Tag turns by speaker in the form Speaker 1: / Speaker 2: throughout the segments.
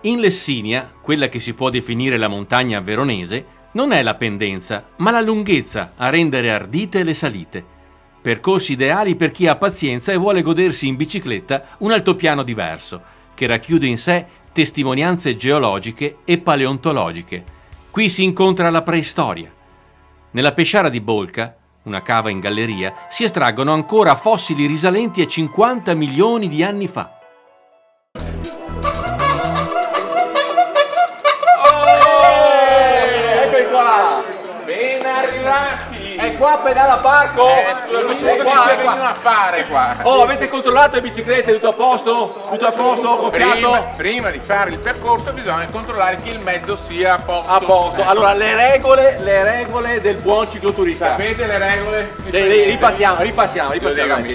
Speaker 1: In Lessinia, quella che si può definire la montagna veronese, non è la pendenza, ma la lunghezza a rendere ardite le salite. Percorsi ideali per chi ha pazienza e vuole godersi in bicicletta un altopiano diverso, che racchiude in sé testimonianze geologiche e paleontologiche. Qui si incontra la preistoria. Nella pesciara di Bolca, una cava in galleria, si estraggono ancora fossili risalenti a 50 milioni di anni fa.
Speaker 2: Ben arrivati!
Speaker 3: È qua Pedala Parco?
Speaker 2: Non si vengono a fare qua.
Speaker 3: Oh, avete controllato le biciclette? Tutto a posto? Tutto a posto? Confiato?
Speaker 2: Prima di fare il percorso bisogna controllare che il mezzo sia a posto.
Speaker 3: A posto. Allora, le regole del buon cicloturista.
Speaker 2: Sapete le regole?
Speaker 3: Ripassiamo.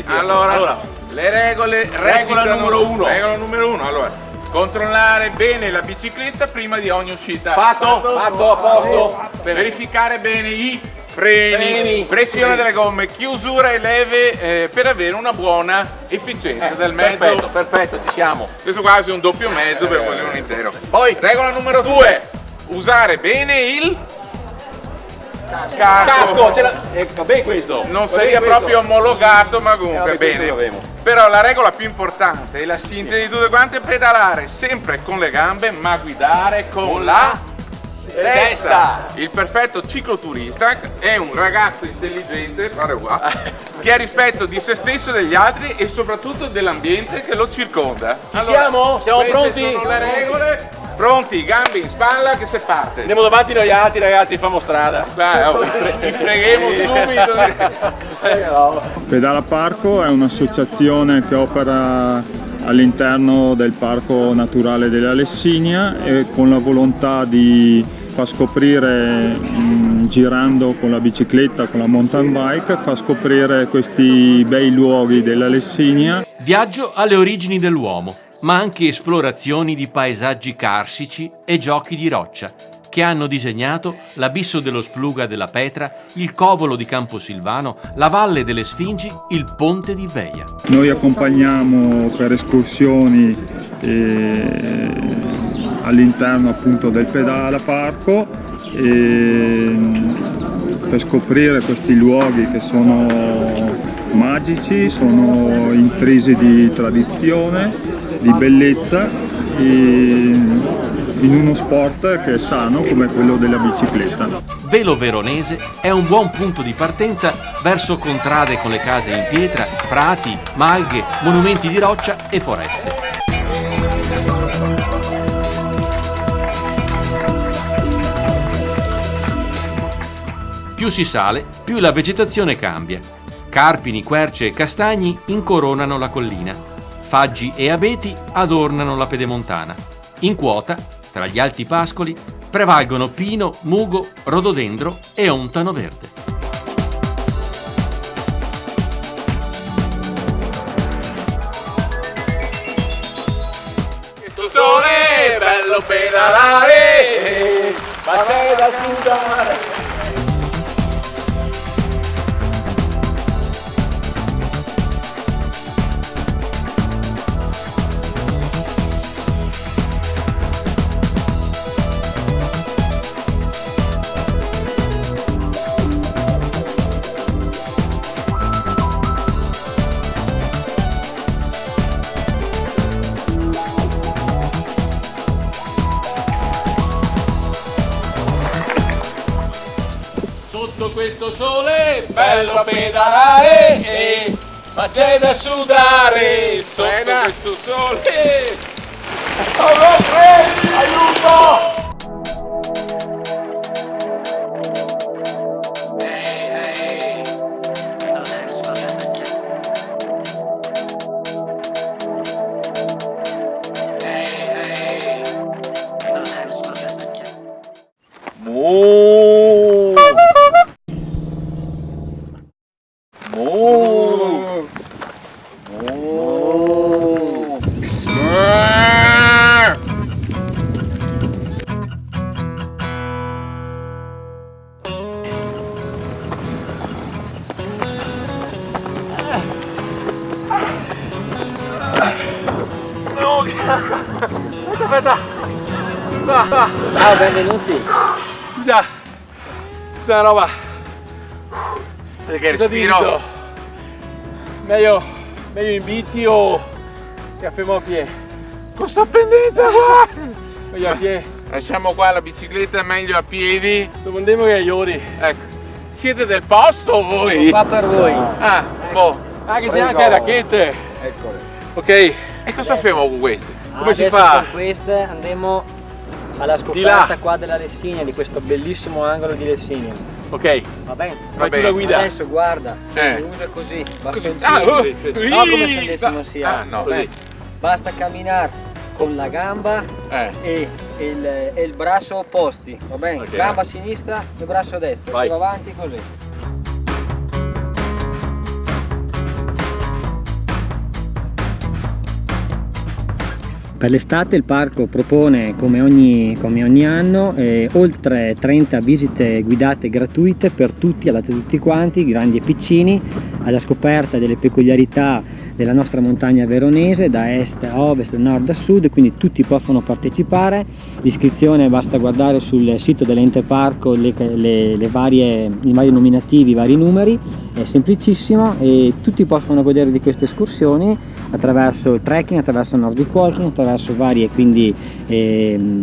Speaker 2: Allora, le regole recitano.
Speaker 3: numero uno.
Speaker 2: Regola numero uno. Allora, controllare bene la bicicletta prima di ogni uscita.
Speaker 3: Fatto, a posto.
Speaker 2: Verificare bene i freni, pressione delle gomme, chiusura e leve per avere una buona efficienza del mezzo.
Speaker 3: Perfetto, ci siamo.
Speaker 2: Questo quasi un doppio mezzo per quasi un intero. Poi, regola numero 2, usare bene il casco.
Speaker 3: Vabbè questo.
Speaker 2: Non sia proprio omologato, ma comunque bene. Però la regola più importante e la sintesi di tutte quante è pedalare sempre con le gambe, ma guidare con la testa. Il perfetto cicloturista è un ragazzo intelligente, guarda qua, che ha rispetto di se stesso e degli altri e soprattutto dell'ambiente che lo circonda.
Speaker 3: Siamo? Siamo pronti?
Speaker 2: Queste sono le regole. Pronti, gambe in spalla che si parte.
Speaker 3: Andiamo davanti noi altri ragazzi, famo strada.
Speaker 2: Vi freghiamo subito.
Speaker 4: Pedala Parco è un'associazione che opera all'interno del Parco Naturale della Lessinia e con la volontà di far scoprire, girando con la bicicletta, con la mountain bike, far scoprire questi bei luoghi della Lessinia.
Speaker 1: Viaggio alle origini dell'uomo, ma anche esplorazioni di paesaggi carsici e giochi di roccia, che hanno disegnato l'abisso dello Spluga della Petra, il covolo di Camposilvano, la valle delle Sfingi, il ponte di Veia.
Speaker 4: Noi accompagniamo per escursioni all'interno appunto del Pedala Parco per scoprire questi luoghi che sono magici, sono intrisi di tradizione, di bellezza, in uno sport che è sano come quello della bicicletta.
Speaker 1: Velo Veronese è un buon punto di partenza verso contrade con le case in pietra, prati, malghe, monumenti di roccia e foreste. Più si sale, più la vegetazione cambia. Carpini, querce e castagni incoronano la collina. Faggi e abeti adornano la pedemontana. In quota, tra gli alti pascoli, prevalgono pino, mugo, rododendro e ontano verde.
Speaker 2: Questo sole è bello pedalare, ma c'è da sudare.
Speaker 3: Sotto questo sole, bello pedalare, ma c'è da sudare
Speaker 2: Sotto questo sole.
Speaker 3: Aiuto! giornata!
Speaker 5: Ciao, benvenuti!
Speaker 3: Scusa una roba,
Speaker 2: Perché
Speaker 3: cosa
Speaker 2: respiro?
Speaker 3: dico? Meglio in bici o che fermo a piedi? Con sta pendenza qua! Meglio a piedi.
Speaker 2: Lasciamo qua la bicicletta, meglio a piedi.
Speaker 3: Dove andiamo che iodi?
Speaker 2: Ecco. Siete del posto voi?
Speaker 5: Qua per voi.
Speaker 2: Ah, boh.
Speaker 3: Anche se anche racchette.
Speaker 5: Eccole.
Speaker 3: Ok,
Speaker 2: E cosa facciamo con queste?
Speaker 3: Come si
Speaker 5: Adesso
Speaker 3: fa?
Speaker 5: con queste andiamo alla scoperta qua della Lessinia, di questo bellissimo angolo di Lessinia.
Speaker 3: ok.
Speaker 5: Va bene?
Speaker 3: Fai tu
Speaker 2: bene.
Speaker 3: la guida.
Speaker 5: Adesso guarda, si
Speaker 2: Eh.
Speaker 5: usa così,
Speaker 2: Ah,
Speaker 5: bastoncino. No, come se andessimo sia.
Speaker 2: Ah, no,
Speaker 5: Vabbè. Basta camminare con la gamba e il braccio opposti, va bene?
Speaker 3: Ok.
Speaker 5: Gamba sinistra e braccio destro,
Speaker 3: Vai.
Speaker 5: si va avanti così. Per l'estate il parco propone, come ogni anno, oltre 30 visite guidate gratuite per tutti, all'ate tutti quanti, grandi e piccini, alla scoperta delle peculiarità della nostra montagna veronese, da est a ovest, da nord a sud, quindi tutti possono partecipare. L'iscrizione basta guardare sul sito dell'ente parco i vari nominativi, i vari numeri, è semplicissimo e tutti possono godere di queste escursioni attraverso il trekking, attraverso il Nordic walking, attraverso varie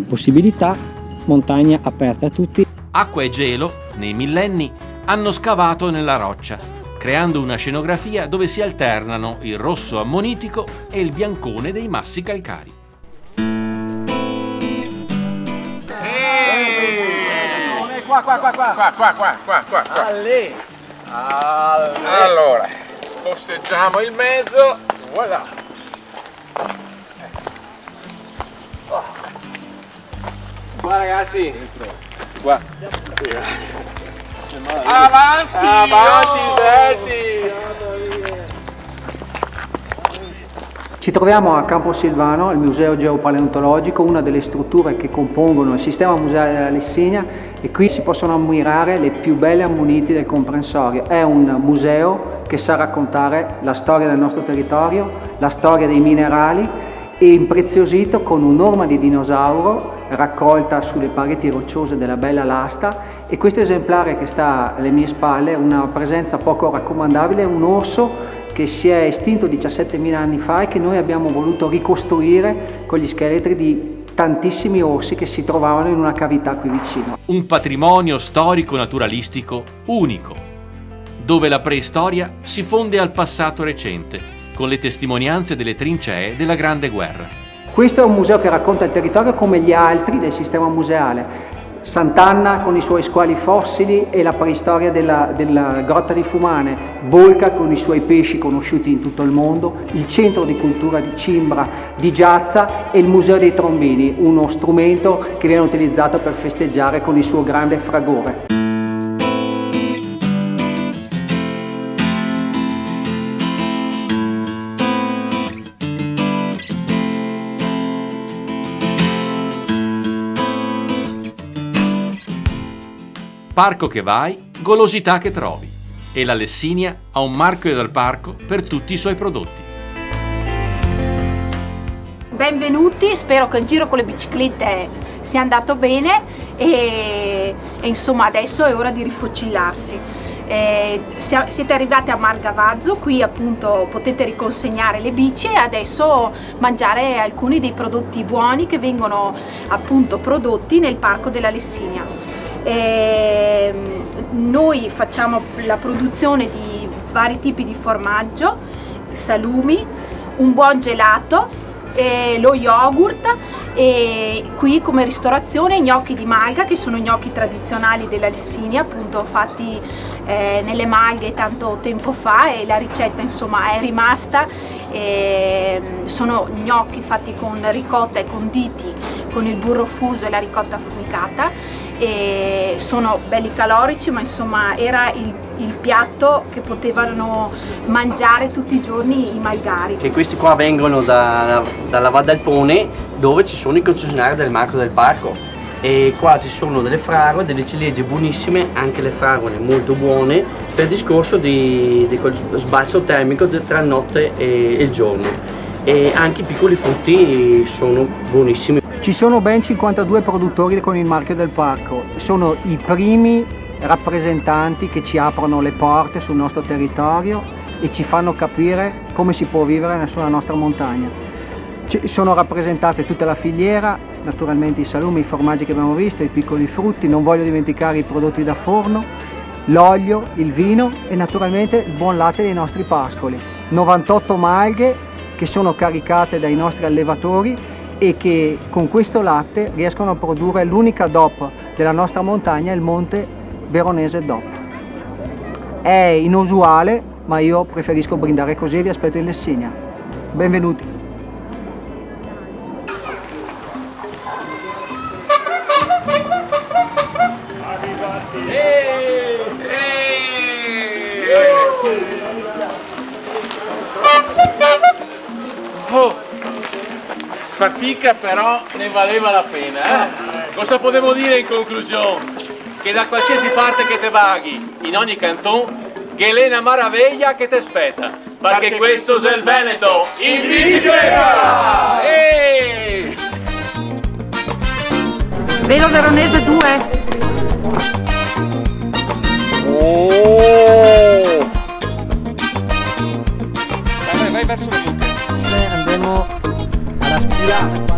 Speaker 5: possibilità, montagna aperta a tutti.
Speaker 1: Acqua e gelo, nei millenni, hanno scavato nella roccia, creando una scenografia dove si alternano il rosso ammonitico e il biancone dei massi calcari.
Speaker 2: Qua.
Speaker 3: Allè.
Speaker 2: Allora, posteggiamo il mezzo.
Speaker 3: Voilà. Qua ragazzi. Qua.
Speaker 2: Avanti!
Speaker 3: Berti.
Speaker 6: Ci troviamo a Camposilvano, al Museo Geopaleontologico, una delle strutture che compongono il sistema museale della Lessinia, e qui si possono ammirare le più belle ammoniti del comprensorio. È un museo che sa raccontare la storia del nostro territorio, la storia dei minerali, e impreziosito con un'orma di dinosauro raccolta sulle pareti rocciose della Bella Lasta, e questo esemplare che sta alle mie spalle, una presenza poco raccomandabile, è un orso che si è estinto 17.000 anni fa e che noi abbiamo voluto ricostruire con gli scheletri di tantissimi orsi che si trovavano in una cavità qui vicino.
Speaker 1: Un patrimonio storico-naturalistico unico, dove la preistoria si fonde al passato recente, con le testimonianze delle trincee della Grande Guerra.
Speaker 6: Questo è un museo che racconta il territorio come gli altri del sistema museale. Sant'Anna con i suoi squali fossili e la preistoria della grotta di Fumane, Bolca con i suoi pesci conosciuti in tutto il mondo, il centro di cultura di Cimbra, di Giazza, e il museo dei trombini, uno strumento che viene utilizzato per festeggiare con il suo grande fragore.
Speaker 1: Parco che vai, golosità che trovi. E la Lessinia ha un marchio dal parco per tutti i suoi prodotti.
Speaker 7: Benvenuti, spero che il giro con le biciclette sia andato bene e insomma adesso è ora di rifocillarsi. Siete arrivati a Margavazzo, qui appunto potete riconsegnare le bici e adesso mangiare alcuni dei prodotti buoni che vengono appunto prodotti nel parco della Lessinia. Noi facciamo la produzione di vari tipi di formaggio, salumi, un buon gelato, lo yogurt, e qui come ristorazione i gnocchi di malga, che sono gnocchi tradizionali della Lessinia, appunto fatti nelle malghe tanto tempo fa, e la ricetta insomma è rimasta. Sono gnocchi fatti con ricotta e conditi con il burro fuso e la ricotta affumicata, e sono belli calorici, ma insomma era il piatto che potevano mangiare tutti i giorni i malgari.
Speaker 8: Che questi qua vengono dalla Val d'Alpone, dove ci sono i concessionari del marchio del parco, e qua ci sono delle fragole, delle ciliegie buonissime, anche le fragole molto buone per il discorso di quel sbalzo termico tra notte e il giorno, e anche i piccoli frutti sono buonissimi.
Speaker 6: Ci sono ben 52 produttori con il marchio del parco, sono i primi rappresentanti che ci aprono le porte sul nostro territorio e ci fanno capire come si può vivere sulla nostra montagna. Sono rappresentate tutta la filiera, naturalmente i salumi, i formaggi che abbiamo visto, i piccoli frutti, non voglio dimenticare i prodotti da forno, l'olio, il vino e naturalmente il buon latte dei nostri pascoli. 98 malghe che sono caricate dai nostri allevatori e che con questo latte riescono a produrre l'unica DOP della nostra montagna, il Monte Veronese DOP. È inusuale, ma io preferisco brindare così e vi aspetto in Lessinia. Benvenuti!
Speaker 3: Oh, fatica però ne valeva la pena, eh? Cosa potremmo dire in conclusione? Che da qualsiasi parte che te vaghi, in ogni canton, che Elena Maraveglia che te aspetta. Perché questo è il Veneto in bicicletta!
Speaker 7: Velo Veronese 2.
Speaker 3: Oh! Vai verso la buca.
Speaker 5: Andremo alla spirale.